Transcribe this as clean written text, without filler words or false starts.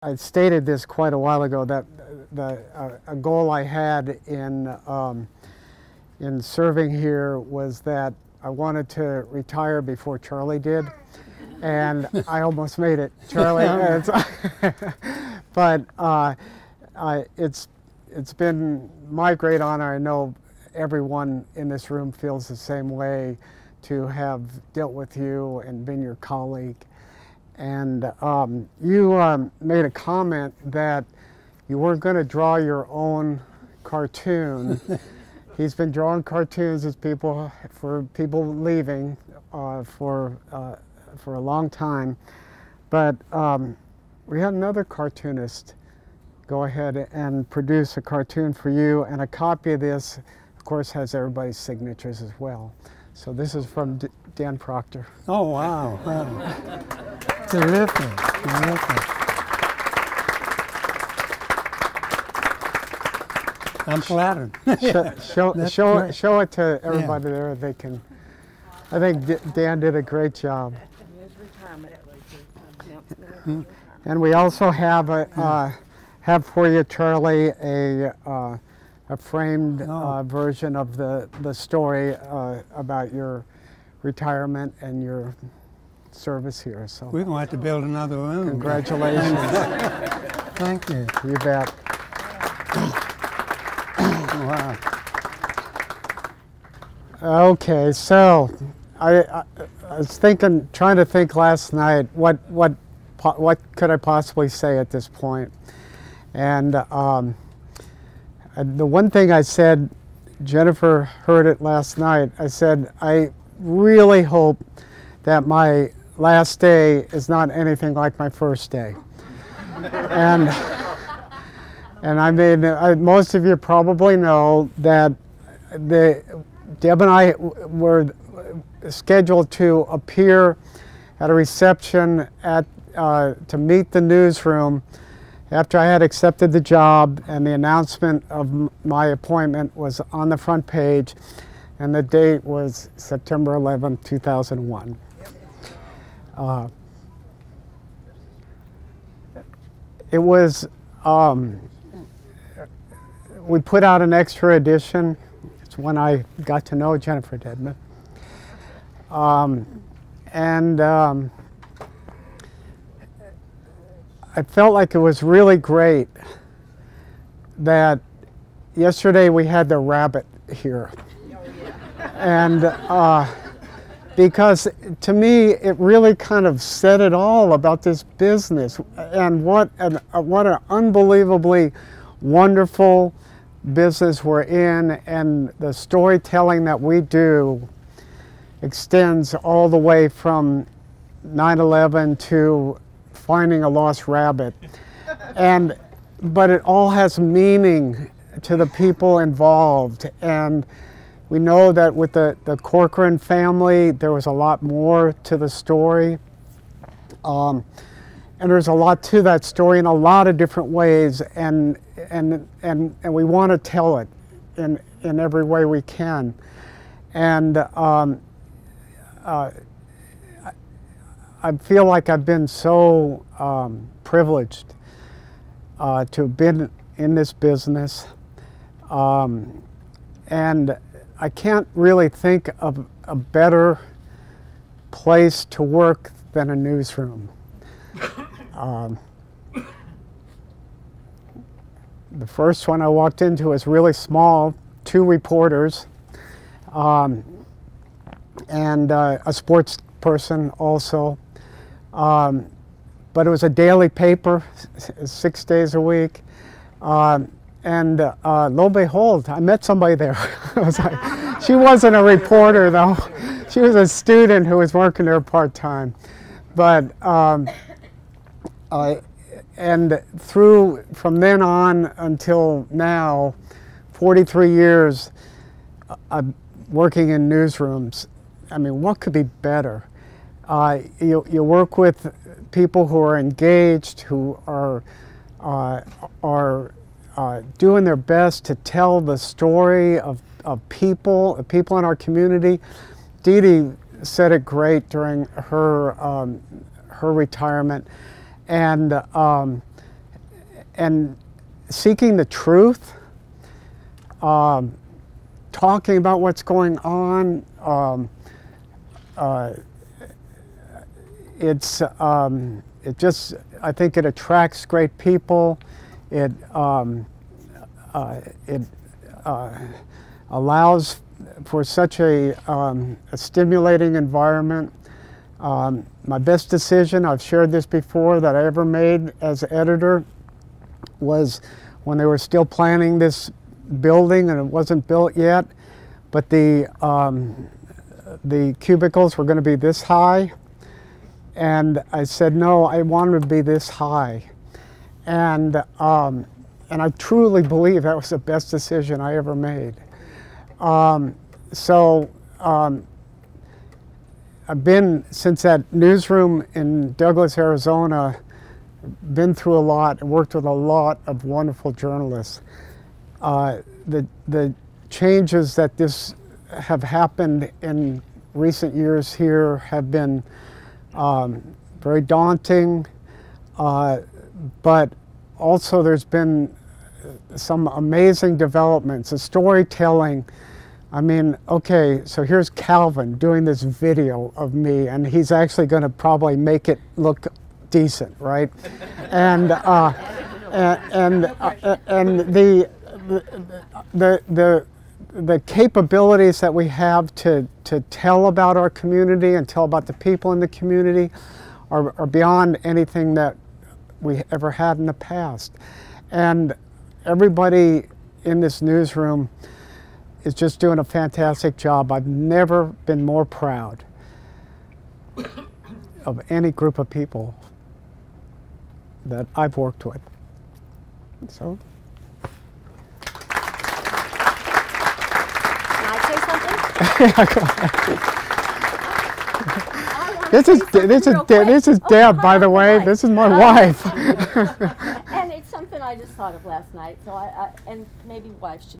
I stated this quite a while ago that a goal I had in serving here was that I wanted to retire before Charlie did, and I almost made it, Charlie. But it's been my great honor. I know everyone in this room feels the same way, to have dealt with you and been your colleague. And you made a comment that you weren't going to draw your own cartoon. He's been drawing cartoons for people leaving for a long time. But we had another cartoonist go ahead and produce a cartoon for you, and a copy of this, of course, has everybody's signatures as well. So this is from Dan Proctor. Oh, wow. Wow. Terrific. Terrific. I'm flattered. Show it to everybody there. They can. I think Dan did a great job. And we also have for you, Charlie, a framed version of the story about your retirement and your service here. So we're going to have to build another room. Congratulations. Thank you. You bet. Wow. Okay, so I was trying to think last night, what could I possibly say at this point? And the one thing I said, Jennifer heard it last night, I said, I really hope that my last day is not anything like my first day. And I mean, most of you probably know that Deb and I were scheduled to appear at a reception to meet the newsroom after I had accepted the job, and the announcement of my appointment was on the front page, and the date was September 11, 2001. It was, we put out an extra edition. It's when I got to know Jennifer Dedman. I felt like it was really great that yesterday we had the rabbit here. And because to me, it really kind of said it all about this business, and what an unbelievably wonderful business we're in, and the storytelling that we do extends all the way from 9/11 to finding a lost rabbit. But it all has meaning to the people involved, and we know that with the Corcoran family, there was a lot more to the story. And there's a lot to that story in a lot of different ways, and we want to tell it in every way we can. And I feel like I've been so privileged to have been in this business, and I can't really think of a better place to work than a newsroom. The first one I walked into was really small, 2 reporters, and a sports person also. But it was a daily paper, 6 days a week. And lo and behold, I met somebody there. I was like, she wasn't a reporter though. She was a student who was working there part-time. But, and from then on until now, 43 years working in newsrooms. I mean, what could be better? You work with people who are engaged, who are doing their best to tell the story of people in our community. Dee Dee said it great during her retirement, and and seeking the truth, talking about what's going on. It just, I think it attracts great people. It allows for such a stimulating environment. My best decision, I've shared this before, that I ever made as editor was when they were still planning this building and it wasn't built yet, but the cubicles were going to be this high. And I said, no, I want them to be this high. And I truly believe that was the best decision I ever made. I've been, since that newsroom in Douglas, Arizona, been through a lot and worked with a lot of wonderful journalists. The changes that have happened in recent years here have been very daunting, but also there's been some amazing developments. The storytelling, I mean, okay, so here's Calvin doing this video of me, and he's actually going to probably make it look decent, right? And the capabilities that we have to tell about our community and tell about the people in the community are beyond anything that we ever had in the past. And everybody in this newsroom is just doing a fantastic job. I've never been more proud of any group of people that I've worked with. So. This is Deb, by the way. This is my wife. And it's something I just thought of last night. So and maybe wives should